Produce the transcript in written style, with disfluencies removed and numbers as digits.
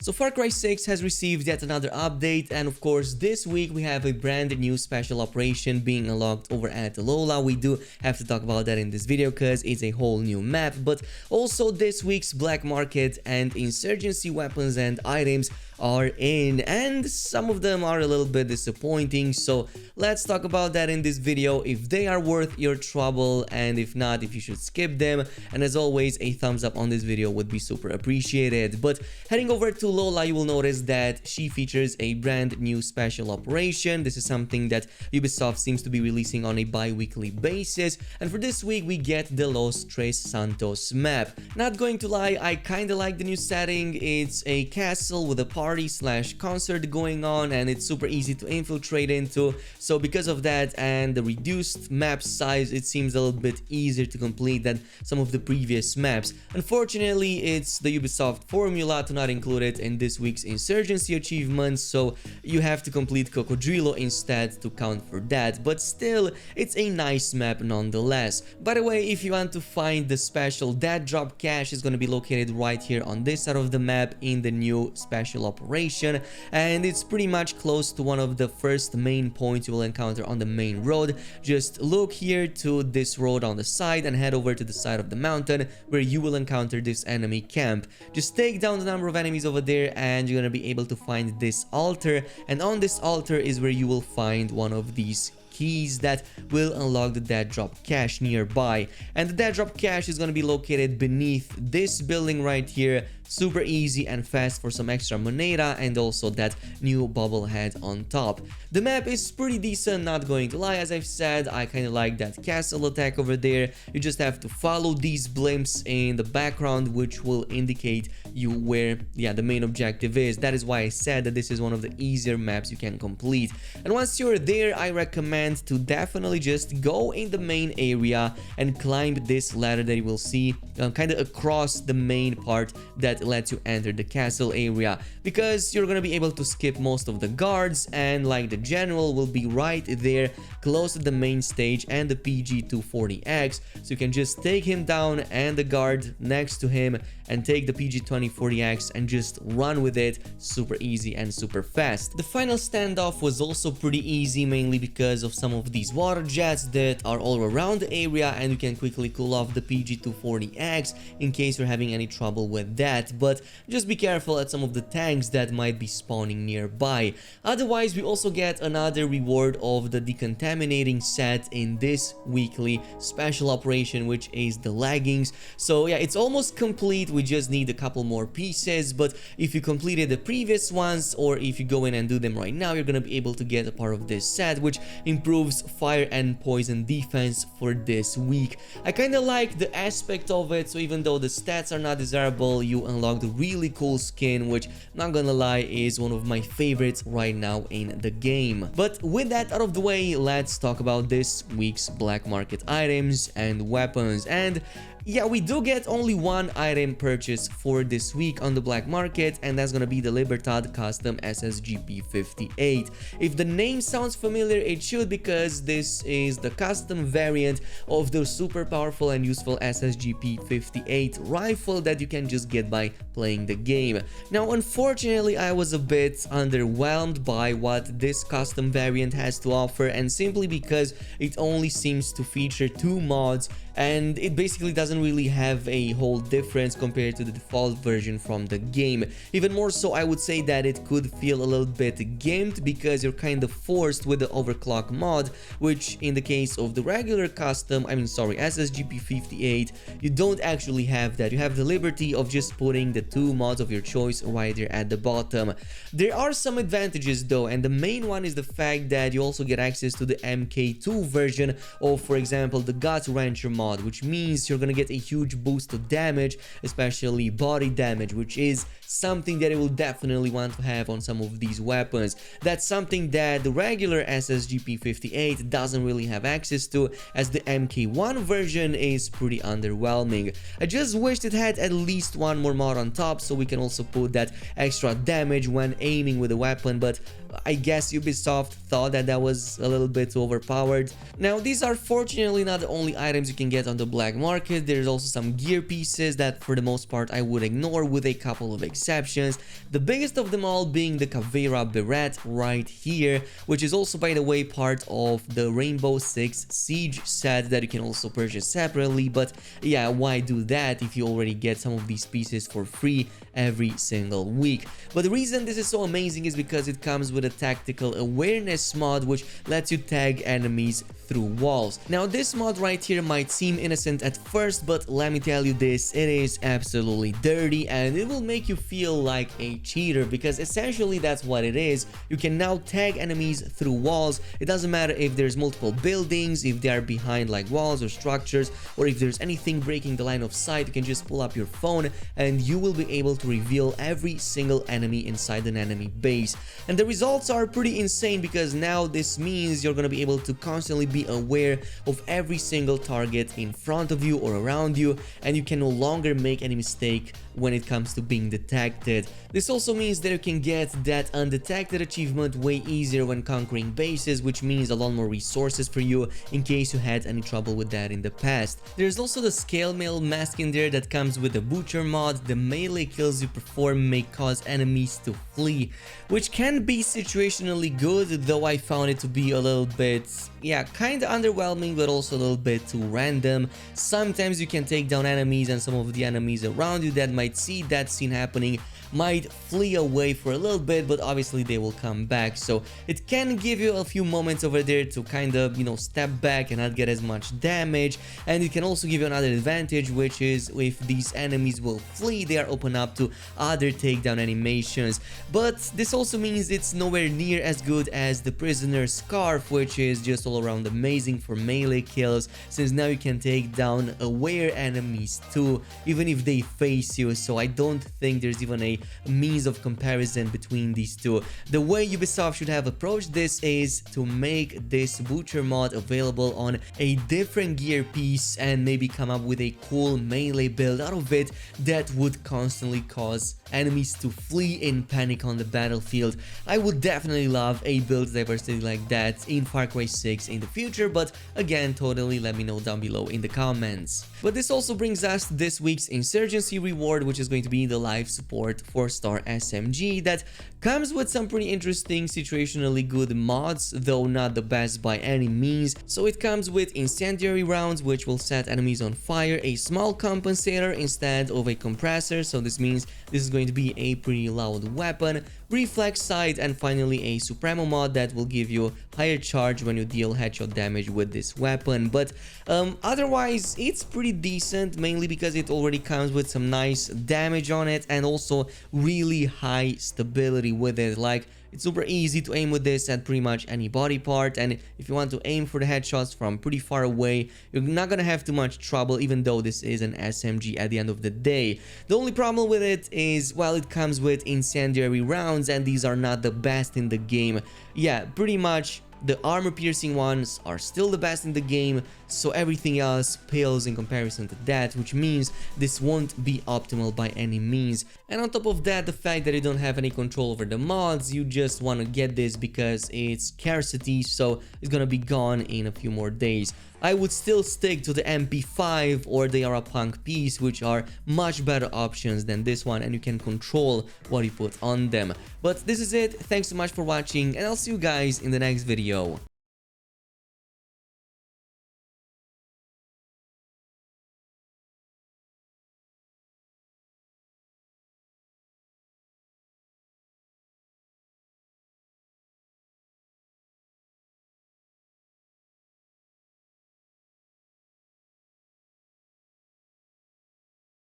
So Far Cry 6 has received yet another update, and of course this week we have a brand new special operation being unlocked over at Lola. We do have to talk about that in this video because it's a whole new map, but also this week's black market and insurgency weapons and items are in, and some of them are a little bit disappointing, so let's talk about that in this video, if they are worth your trouble, and if not, if you should skip them. And as always, a thumbs up on this video would be super appreciated. But heading over to Lola, you will notice that she features a brand new special operation. This is something that Ubisoft seems to be releasing on a bi-weekly basis, and for this week we get the Los Tres Santos map. Not going to lie, I kinda like the new setting. It's a castle with a party/concert going on, and it's super easy to infiltrate into, so because of that and the reduced map size, it seems a little bit easier to complete than some of the previous maps. Unfortunately, it's the Ubisoft formula to not include it in this week's insurgency achievements, so you have to complete Cocodrilo instead to count for that, but still, it's a nice map nonetheless. By the way, if you want to find the special dead drop cache, is going to be located right here on this side of the map in the new special operation, and it's pretty much close to one of the first main points you will encounter on the main road. Just look here to this road on the side and head over to the side of the mountain where you will encounter this enemy camp. Just take down the number of enemies over there and you're gonna be able to find this altar, and on this altar is where you will find one of these keys that will unlock the dead drop cache nearby, and the dead drop cache is going to be located beneath this building right here. Super easy and fast for some extra moneda and also that new bobblehead on top. The map is pretty decent, not going to lie. As I've said, I kind of like that castle attack over there. You just have to follow these blimps in the background, which will indicate you where the main objective is. That is why I said that this is one of the easier maps you can complete. And once you're there, I recommend to definitely just go in the main area and climb this ladder that you will see kind of across the main part that lets you enter the castle area, because you're gonna be able to skip most of the guards, and like the general will be right there close to the main stage and the PG-240X, so you can just take him down and the guard next to him and take the PG-2040X and just run with it. Super easy and super fast. The final standoff was also pretty easy, mainly because of some of these water jets that are all around the area, and you can quickly cool off the PG-240X in case you're having any trouble with that. But just be careful at some of the tanks that might be spawning nearby. Otherwise, we also get another reward of the decontaminating set in this weekly special operation, which is the leggings. So yeah, it's almost complete. We just need a couple more pieces, but if you completed the previous ones, or if you go in and do them right now, you're gonna be able to get a part of this set, which improves fire and poison defense for this week. I kind of like the aspect of it, so even though the stats are not desirable, you unlock the really cool skin, which, not gonna lie, is one of my favorites right now in the game. But with that out of the way, let's talk about this week's black market items and weapons. And yeah, we do get only one item purchase for this week on the black market, and that's gonna be the Libertad Custom SSGP58. If the name sounds familiar, it should, because this is the custom variant of the super powerful and useful SSGP58 rifle that you can just get by playing the game. Now, unfortunately, I was a bit underwhelmed by what this custom variant has to offer, and simply because it only seems to feature 2 mods, and it basically doesn't really have a whole difference compared to the default version from the game. Even more so, I would say that it could feel a little bit gimped, because you're kind of forced with the overclock mod, which in the case of the regular custom, SSGP58, you don't actually have that. You have the liberty of just putting the 2 mods of your choice right there at the bottom. There are some advantages though, and the main one is the fact that you also get access to the MK2 version of, for example, the Gut Rancher mod, which means you're gonna get a huge boost to damage, especially body damage, which is something that I will definitely want to have on some of these weapons. That's something that the regular SSGP58 doesn't really have access to, as the MK1 version is pretty underwhelming. I just wished it had at least one more mod on top, so we can also put that extra damage when aiming with a weapon, but I guess Ubisoft thought that that was a little bit overpowered. Now, these are fortunately not the only items you can get on the black market. There's also some gear pieces that for the most part I would ignore, with a couple of exceptions. exceptions, the biggest of them all being the Caveira Beret right here, which is also, by the way, part of the Rainbow Six Siege set that you can also purchase separately. But yeah, why do that if you already get some of these pieces for free every single week? But the reason this is so amazing is because it comes with a tactical awareness mod, which lets you tag enemies through walls. Now, this mod right here might seem innocent at first, but let me tell you this, it is absolutely dirty, and it will make you feel like a cheater, because essentially that's what it is. You can now tag enemies through walls. It doesn't matter if there's multiple buildings, if they are behind like walls or structures, or if there's anything breaking the line of sight. You can just pull up your phone and you will be able to reveal every single enemy inside an enemy base. And the results are pretty insane, because now this means you're gonna be able to constantly be aware of every single target in front of you or around you, and you can no longer make any mistake when it comes to being detected. This also means that you can get that undetected achievement way easier when conquering bases, which means a lot more resources for you in case you had any trouble with that in the past. There's also the scale mail mask in there that comes with the butcher mod. The melee kills you perform may cause enemies to flee, which can be situationally good, though I found it to be a little bit, yeah, kinda underwhelming, but also a little bit too random. Sometimes you can take down enemies, and some of the enemies around you that might see that scene happening might flee away for a little bit, but obviously they will come back. So it can give you a few moments over there to kind of, you know, step back and not get as much damage. And it can also give you another advantage, which is if these enemies will flee, they are open up to other takedown animations. But this also means it's nowhere near as good as the Prisoner's Scarf, which is just all around amazing for melee kills, since now you can take down aware enemies too, even if they face you. So I don't think there's even a means of comparison between these two. The way Ubisoft should have approached this is to make this butcher mod available on a different gear piece, and maybe come up with a cool melee build out of it that would constantly cause enemies to flee in panic on the battlefield. I would definitely love a build diversity like that in Far Cry 6 in the future, but again, totally let me know down below in the comments. But this also brings us to this week's Insurgency reward, which is going to be the live support 4-star SMG that comes with some pretty interesting situationally good mods, though not the best by any means. So it comes with incendiary rounds, which will set enemies on fire, a small compensator instead of a compressor, so this means this is going to be a pretty loud weapon, reflex sight, and finally a Supremo mod that will give you higher charge when you deal headshot damage with this weapon. But otherwise it's pretty decent, mainly because it already comes with some nice damage on it and also really high stability with it. Like, it's super easy to aim with this at pretty much any body part, and if you want to aim for the headshots from pretty far away, you're not gonna have too much trouble, even though this is an SMG at the end of the day. The only problem with it is, well, it comes with incendiary rounds, and these are not the best in the game. Yeah, pretty much the armor-piercing ones are still the best in the game, so everything else pales in comparison to that, which means this won't be optimal by any means. And on top of that, the fact that you don't have any control over the mods, you just want to get this because it's scarcity, so it's gonna be gone in a few more days. I would still stick to the MP5 or the Punk piece, which are much better options than this one, and you can control what you put on them. But this is it. Thanks so much for watching, and I'll see you guys in the next video.